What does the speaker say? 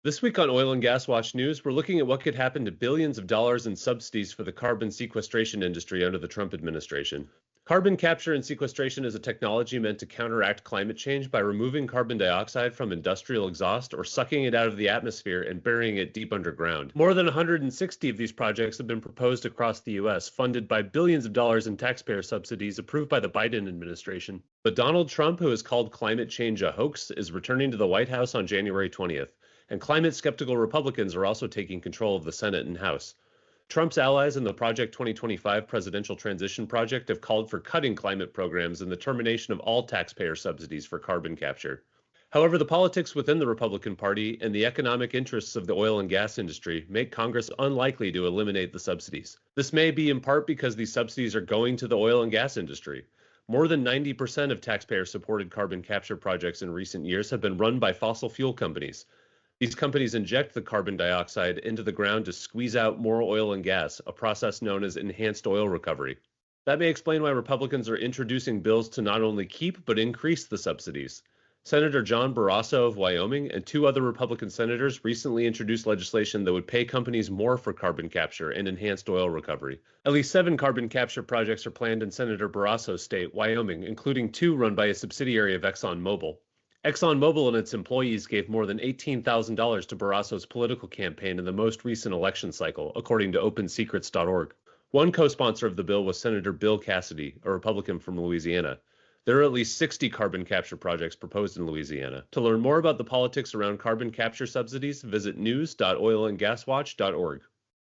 This week on Oil and Gas Watch News, we're looking at what could happen to billions of dollars in subsidies for the carbon sequestration industry under the Trump administration. Carbon capture and sequestration is a technology meant to counteract climate change by removing carbon dioxide from industrial exhaust or sucking it out of the atmosphere and burying it deep underground. More than 160 of these projects have been proposed across the U.S., funded by billions of dollars in taxpayer subsidies approved by the Biden administration. But Donald Trump, who has called climate change a hoax, is returning to the White House on January 20th. And climate skeptical Republicans are also taking control of the Senate and House. Trump's allies in the Project 2025 presidential transition project have called for cutting climate programs and the termination of all taxpayer subsidies for carbon capture. However, the politics within the Republican Party and the economic interests of the oil and gas industry make Congress unlikely to eliminate the subsidies. This may be in part because these subsidies are going to the oil and gas industry. More than 90% of taxpayer-supported carbon capture projects in recent years have been run by fossil fuel companies. These companies inject the carbon dioxide into the ground to squeeze out more oil and gas, a process known as enhanced oil recovery. That may explain why Republicans are introducing bills to not only keep but increase the subsidies. Senator John Barrasso of Wyoming and two other Republican senators recently introduced legislation that would pay companies more for carbon capture and enhanced oil recovery. At least 7 carbon capture projects are planned in Senator Barrasso's state, Wyoming, including 2 run by a subsidiary of ExxonMobil. ExxonMobil and its employees gave more than $18,000 to Barrasso's political campaign in the most recent election cycle, according to OpenSecrets.org. One co-sponsor of the bill was Senator Bill Cassidy, a Republican from Louisiana. There are at least 60 carbon capture projects proposed in Louisiana. To learn more about the politics around carbon capture subsidies, visit news.oilandgaswatch.org.